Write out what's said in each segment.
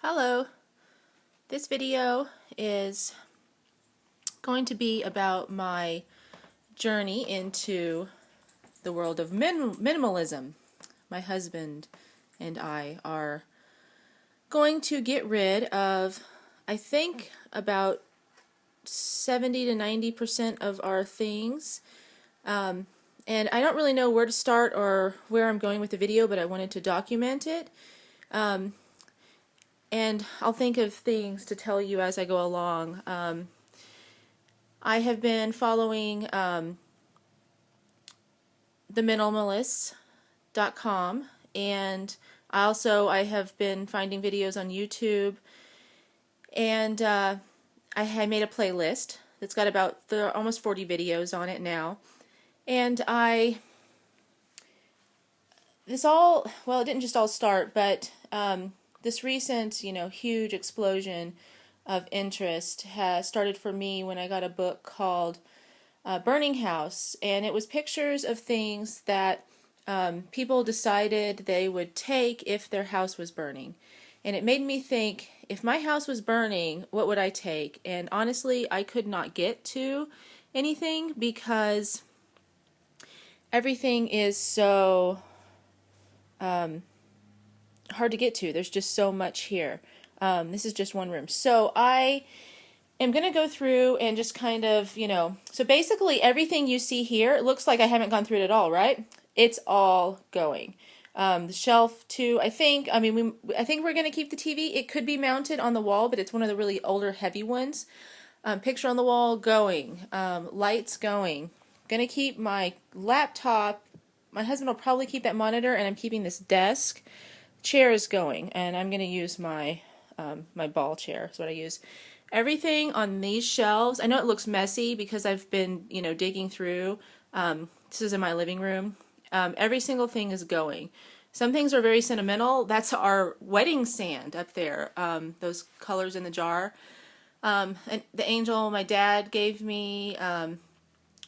Hello, this video is going to be about my journey into the world of minimalism. My husband and I are going to get rid of, I think, about 70 to 90% of our things. And I don't really know where to start or where I'm going with the video, but I wanted to document it. And I'll think of things to tell you as I go along. I have been following theminimalists.com, and I have been finding videos on YouTube, and I had made a playlist that's got about almost 40 videos on it now. And it didn't just all start, but this recent, huge explosion of interest has started for me when I got a book called Burning House, and it was pictures of things that people decided they would take if their house was burning. And it made me think, if my house was burning, what would I take? And honestly, I could not get to anything because everything is so hard to get to. There's just so much here. This is just one room. So I am going to go through and just kind of, so basically everything you see here, it looks like I haven't gone through it at all, right? It's all going. The shelf too, I think we're going to keep the TV. It could be mounted on the wall, but it's one of the really older, heavy ones. Picture on the wall going. Lights going. Going to keep my laptop. My husband will probably keep that monitor, and I'm keeping this desk. Chair is going, and I'm going to use my ball chair. That's what I use. Everything on these shelves, I know it looks messy because I've been, digging through. This is in my living room. Every single thing is going. Some things are very sentimental. That's our wedding sand up there, those colors in the jar. And the angel my dad gave me,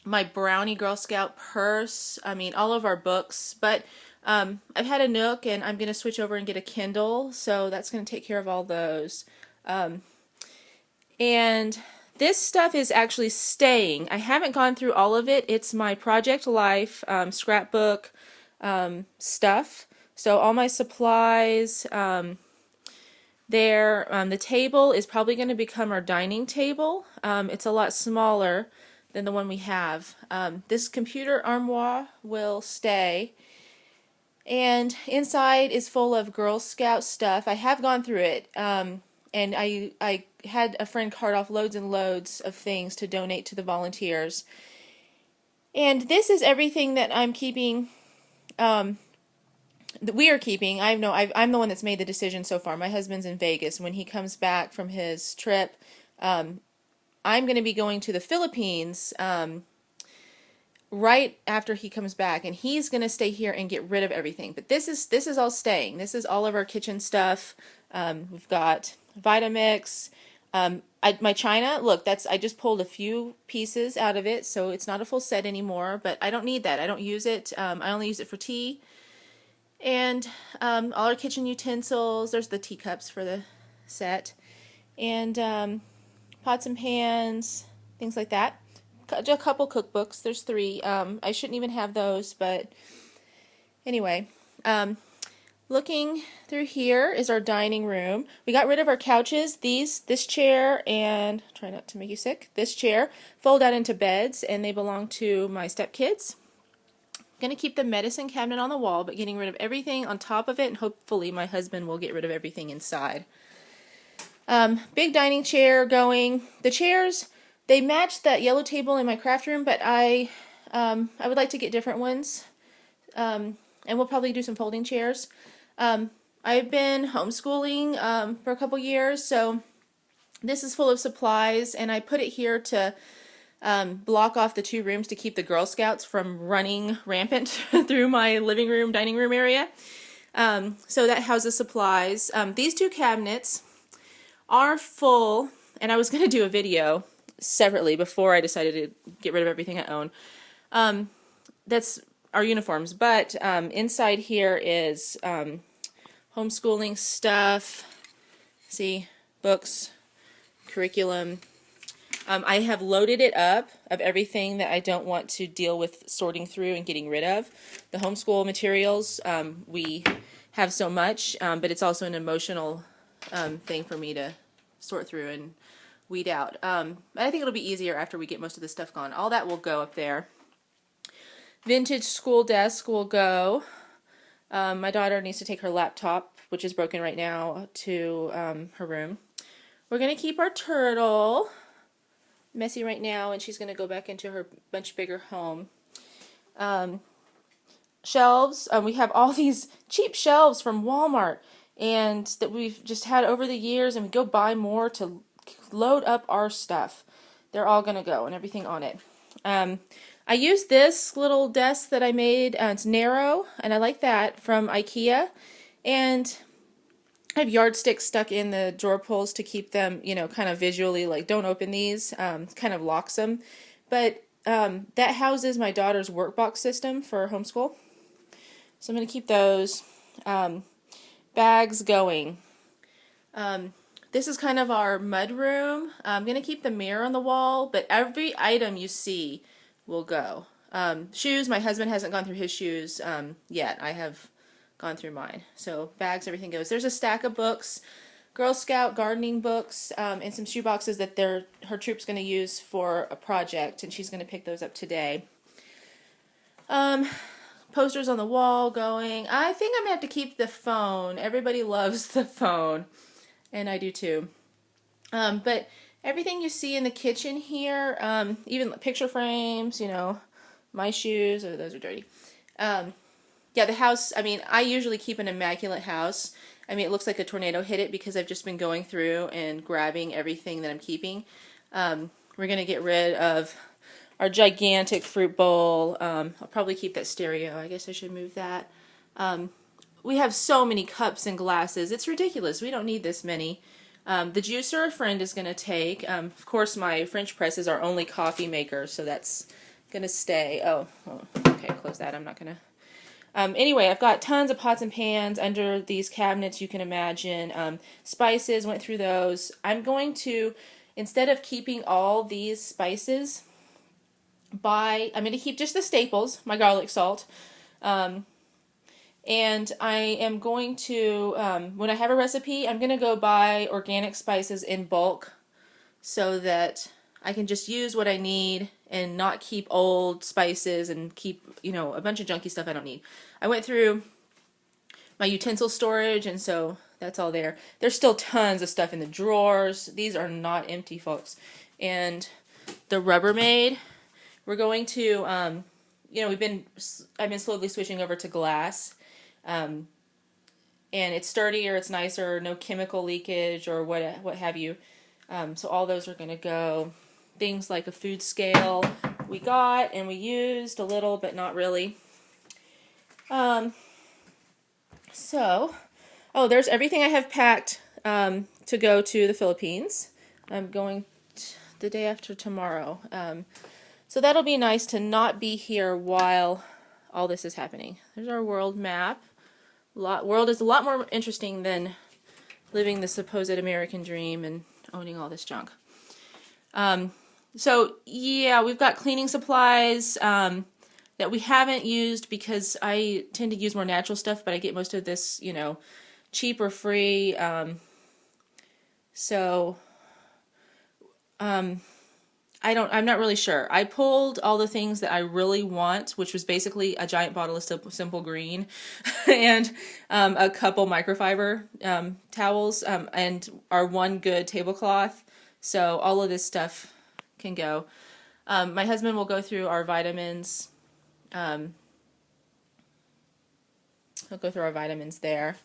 my brownie Girl Scout purse, all of our books. But I've had a Nook, and I'm going to switch over and get a Kindle, so that's going to take care of all those. And this stuff is actually staying. I haven't gone through all of it. It's my Project Life scrapbook stuff. So all my supplies there. The table is probably going to become our dining table. It's a lot smaller than the one we have. This computer armoire will stay. And inside is full of Girl Scout stuff. I have gone through it, and I had a friend cart off loads and loads of things to donate to the volunteers. And this is everything that I'm keeping, that we are keeping. I'm the one that's made the decision so far. My husband's in Vegas. When he comes back from his trip, I'm going to be going to the Philippines right after he comes back, and he's going to stay here and get rid of everything. But this is all staying. This is all of our kitchen stuff. We've got Vitamix. My china, look, I just pulled a few pieces out of it, so it's not a full set anymore, but I don't need that. I don't use it. I only use it for tea. And all our kitchen utensils. There's the teacups for the set. And pots and pans, things like that. A couple cookbooks. There's 3. I shouldn't even have those, but anyway. Looking through here is our dining room. We got rid of our couches. This chair, and try not to make you sick. This chair fold out into beds, and they belong to my stepkids. Going to keep the medicine cabinet on the wall, but getting rid of everything on top of it, and hopefully my husband will get rid of everything inside. Big dining chair going. The chairs, they match that yellow table in my craft room, but I would like to get different ones. And we'll probably do some folding chairs. I've been homeschooling for a couple years, so this is full of supplies, and I put it here to block off the 2 rooms to keep the Girl Scouts from running rampant through my living room, dining room area. So that houses supplies. These 2 cabinets are full, and I was going to do a video separately before I decided to get rid of everything I own. That's our uniforms, but inside here is homeschooling stuff, See, books, curriculum. I have loaded it up of everything that I don't want to deal with sorting through and getting rid of. The homeschool materials, we have so much, but it's also an emotional thing for me to sort through and weed out. I think it'll be easier after we get most of this stuff gone. All that will go up there. Vintage school desk will go. My daughter needs to take her laptop, which is broken right now, to her room. We're going to keep our turtle. Messy right now, and she's going to go back into her much bigger home. Shelves. We have all these cheap shelves from Walmart, and that we've just had over the years, and we go buy more to load up our stuff. They're all going to go, and everything on it. I use this little desk that I made. It's narrow, and I like that, from IKEA. And I have yardsticks stuck in the drawer pulls to keep them, you know, kind of visually, like, don't open these, kind of locks them. But that houses my daughter's workbox system for homeschool. So I'm going to keep those. Bags going. This is kind of our mud room. I'm going to keep the mirror on the wall, but every item you see will go. Shoes, my husband hasn't gone through his shoes yet. I have gone through mine. So bags, everything goes. There's a stack of books, Girl Scout gardening books, and some shoe boxes that her troop's going to use for a project, and she's going to pick those up today. Posters on the wall going. I think I'm going to have to keep the phone. Everybody loves the phone, and I do too. But everything you see in the kitchen here, even picture frames, you know, my shoes, oh, those are dirty. Yeah, the house, I mean, I usually keep an immaculate house. I mean, it looks like a tornado hit it because I've just been going through and grabbing everything that I'm keeping. We're going to get rid of our gigantic fruit bowl. I'll probably keep that stereo. I guess I should move that. We have so many cups and glasses. It's ridiculous. We don't need this many. The juicer a friend is going to take. Of course, my French press is our only coffee maker, so that's going to stay. Oh, okay, close that. I'm not going to. Anyway, I've got tons of pots and pans under these cabinets you can imagine. Spices, went through those. I'm going to, instead of keeping all these spices, I'm going to keep just the staples, my garlic salt. And I am going to, when I have a recipe, I'm going to go buy organic spices in bulk so that I can just use what I need and not keep old spices and keep, you know, a bunch of junky stuff I don't need. I went through my utensil storage, and so that's all there. There's still tons of stuff in the drawers. These are not empty, folks. And the Rubbermaid, we're going to, you know, I've been slowly switching over to glass. And it's sturdier, it's nicer, no chemical leakage or what have you. So all those are going to go. Things like a food scale we got and we used a little, but not really. There's everything I have packed to go to the Philippines. I'm going the day after tomorrow. So that'll be nice to not be here while all this is happening. There's our world map. World is a lot more interesting than living the supposed American dream and owning all this junk. So yeah, we've got cleaning supplies that we haven't used because I tend to use more natural stuff, but I get most of this, you know, cheap or free. I'm not really sure. I pulled all the things that I really want, which was basically a giant bottle of Simple Green and a couple microfiber towels and our one good tablecloth. So all of this stuff can go. My husband will go through our vitamins. He'll go through our vitamins there.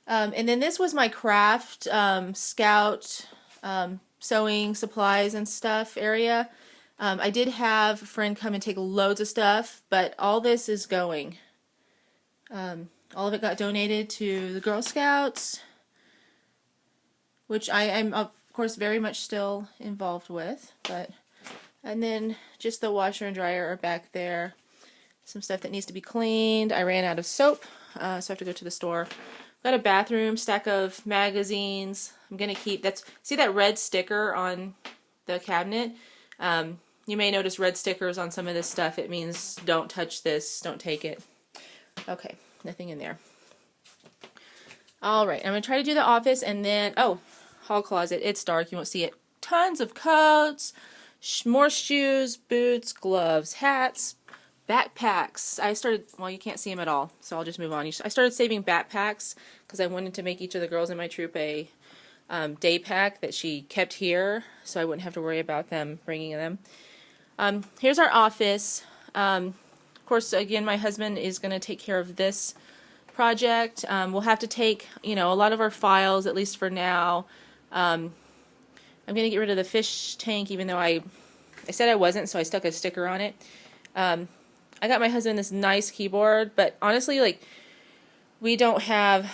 And then this was my craft scout sewing supplies and stuff area. I did have a friend come and take loads of stuff, but all this is going. All of it got donated to the Girl Scouts, which I am, of course, very much still involved with. And then just the washer and dryer are back there. Some stuff that needs to be cleaned. I ran out of soap, so I have to go to the store. Got a bathroom stack of magazines. I'm gonna keep see that red sticker on the cabinet? You may notice red stickers on some of this stuff. It means don't touch this, don't take it. Okay, nothing in there. All right, I'm gonna try to do the office, and then hall closet. It's dark, you won't see it. Tons of coats, more shoes, boots, gloves, hats, backpacks. Well, you can't see them at all, so I'll just move on. I started saving backpacks because I wanted to make each of the girls in my troop a day pack that she kept here, so I wouldn't have to worry about them bringing them. Here's our office. Of course, again, my husband is going to take care of this project. We'll have to take, a lot of our files, at least for now. I'm going to get rid of the fish tank, even though I said I wasn't, so I stuck a sticker on it. I got my husband this nice keyboard, but honestly, we don't have...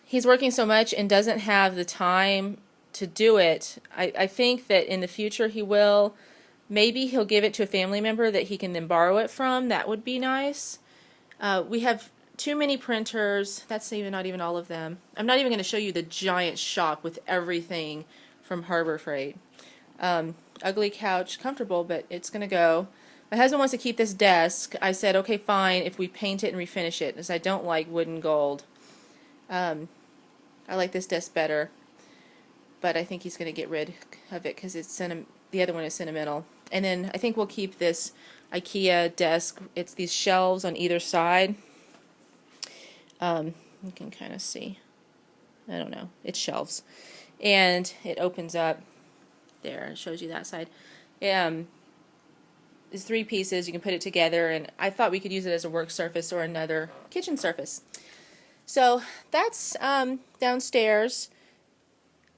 He's working so much and doesn't have the time to do it. I think that in the future he will. Maybe he'll give it to a family member that he can then borrow it from. That would be nice. We have too many printers. That's not even all of them. I'm not even going to show you the giant shop with everything from Harbor Freight. Ugly couch, comfortable, but it's going to go. My husband wants to keep this desk. I said, okay, fine, if we paint it and refinish it, because I don't like wood and gold. I like this desk better, but I think he's going to get rid of it because the other one is sentimental. And then I think we'll keep this IKEA desk. It's these shelves on either side. You can kind of see. I don't know. It's shelves. And it opens up. There, it shows you that side. It's 3 pieces. You can put it together, and I thought we could use it as a work surface or another kitchen surface. So that's downstairs.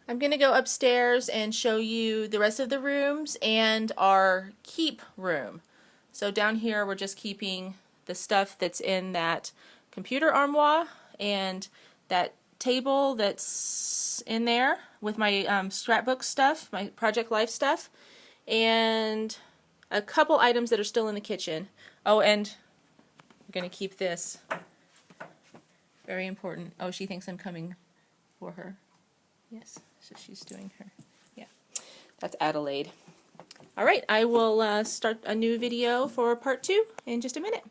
I'm going to go upstairs and show you the rest of the rooms and our keep room. So down here we're just keeping the stuff that's in that computer armoire and that table that's in there with my scrapbook stuff, my Project Life stuff, and a couple items that are still in the kitchen. Oh, and I'm going to keep this. Very important. Oh, she thinks I'm coming for her. Yes, so she's doing her. Yeah, that's Adelaide. All right, I will start a new video for part 2 in just a minute.